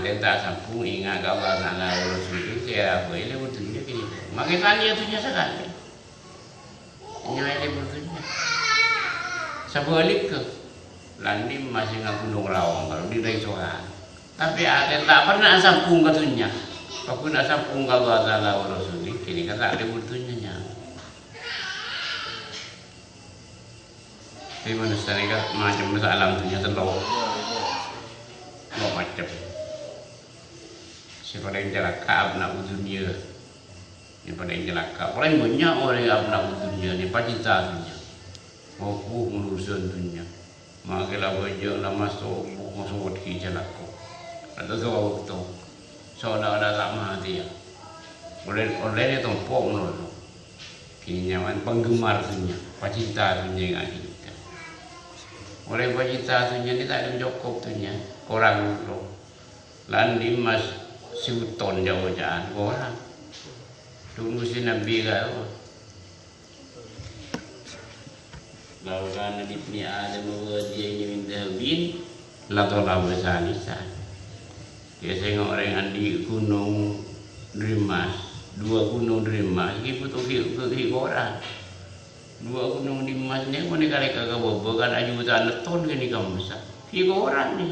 manten tak sampung ingat kabar nak urus itu saya boleh bertunya kini. Makin tanya tunya sekali. Nyai bertunya. Sebalik ke landi masih nggak gunung rawang kalau di Resohan. Tapi ada tak pernah sampung katunya. Aku nak sampung kabar nak urus itu kini kata ada bertunya nya. Tapi manusia ni kan macam masalah tunya terlalu. Mau macam siapa yang celaka nak dunia ni pada yang celaka paling banyak orang yang nak dunia ni pacita dunia mau ngurusin dunia makilah banyak lah masuk di celaka ada sebuah waktu seolah-olah tak mati ya oleh dia tumpuk menurut kini nyaman penggemar dunia pacita dunia yang kita oleh pacita dunia ni tak ada cukup dunia orang lo landi mas siuton jauh jalan orang tunggu si nabi kau lawan ibni adam wa dia ini minta bin la tola besalisan biasanya orang andi gunung Drimas 2 gunung Drimas iki butuh ki orang 2 gunung Drimas ni mun kali kagak bobo kan ajutan ton gini kamu besar ki orang ni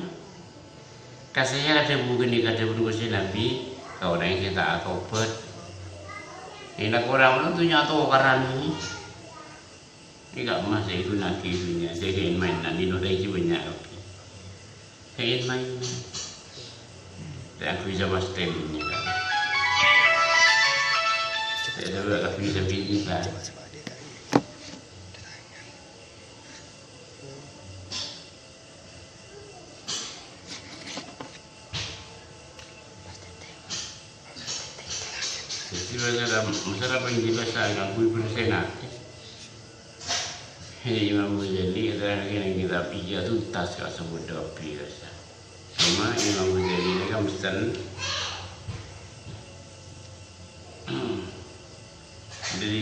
kasihnya ada buku ni kata berusia Nabi kau orang kita tobat ini nak orang tu nyatu karan ni gak masih itu lagi punya saya ingin main nanti nolai banyak okey saya ingin main dan aku bisa pasti punya kan saya dah aku bisa pilih kan masalah penjelasan aku bersenat. Hei Imam Ghazali kata yang kita pijak tu tas kat sebut dopi rasa. Cuma Imam Ghazali ni kan mesti dari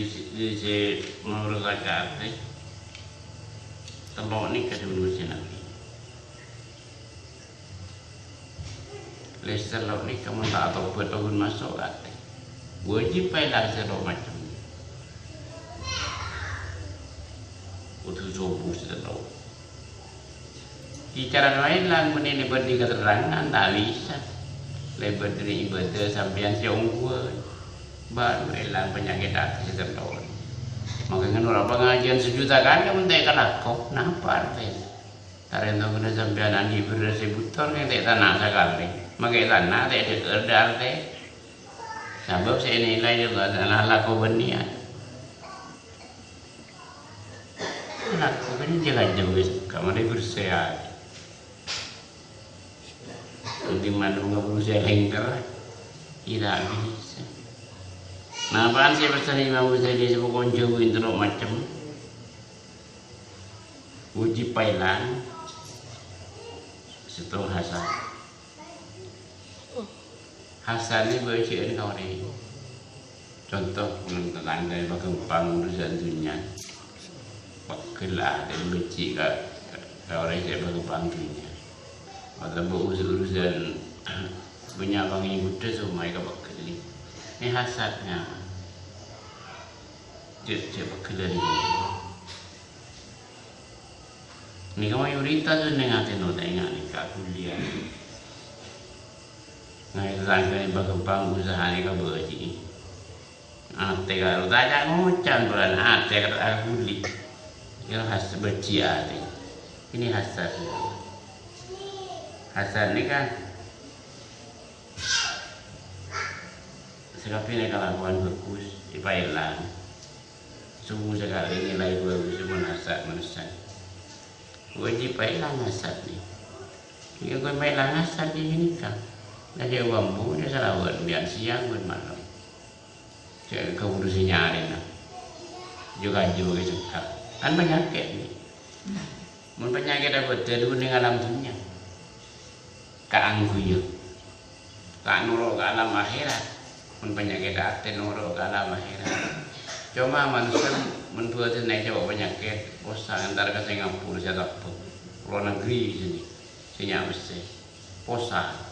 saya menurut kata telok ni kata manusia Nabi. Lester telok ni kamu tak tahu betul masuk kata. Wajib payah selok macam ni. Utuh sobu selok. Di cara lain lah menini berdiri keterangan tak bisa. Lebar dari ibadah sampai siang gua baru elang penyakit hati selok. Makanya orang pengajian sejuta kali mentekan aku, nampak artinya. Karena kena sampai andi berasa buton yang tak tanah sekali. Makanya tanah tak ada kerja artinya. Sebab saya nilai juga adalah laku benian. Laku benian jangan jauh, kamu dia bersehat. Di mana nggak berusaha lengkar, tidak bisa. Nah, apaan sih pasal Imam Ghazali sebab konjauin teruk macam uji pailan setelah hasan. Hasan ni bersihkan kau ni. Contoh tentang dari berkembang urusan dunia. Kelah dan benci kau orang yang berkembang dunia. Atau berurusan punya bang ibu tu semua mereka berkeli. Ni hasadnya. Dia berkeli. Ni kau mayoritas tu nengatin orang ingat ni kat kuliah. Nah itu tangga berkembang usaha ni kau berji. Ate kalau tanya ngocan bulan ate kata kuli. Yang khas berji ate. Ini hasad. Hasad ni kan. Sekapi ni kelakuan bagus, ipailan. Sungguh sekali nilai bagus pun hasad manusia. Wajib ipailan hasad ni. Jika kau ipailan hasad ni kan. Dah dia bambu, dia salah buat biar siang buat malam. Jadi kau urusin nyari nak. Juga cakap. Kan penyakit ni. Mun penyakit dapat terus dengan alam dunia. Kaanggu ya. Kak nurut ke alam akhirat. Mun penyakit hati nurut ke alam akhirat. Cuma manusia membuat naik coba penyakit. Bosan antara ke Singapura saya tak luar negeri sini. Sini mesti. Bosan.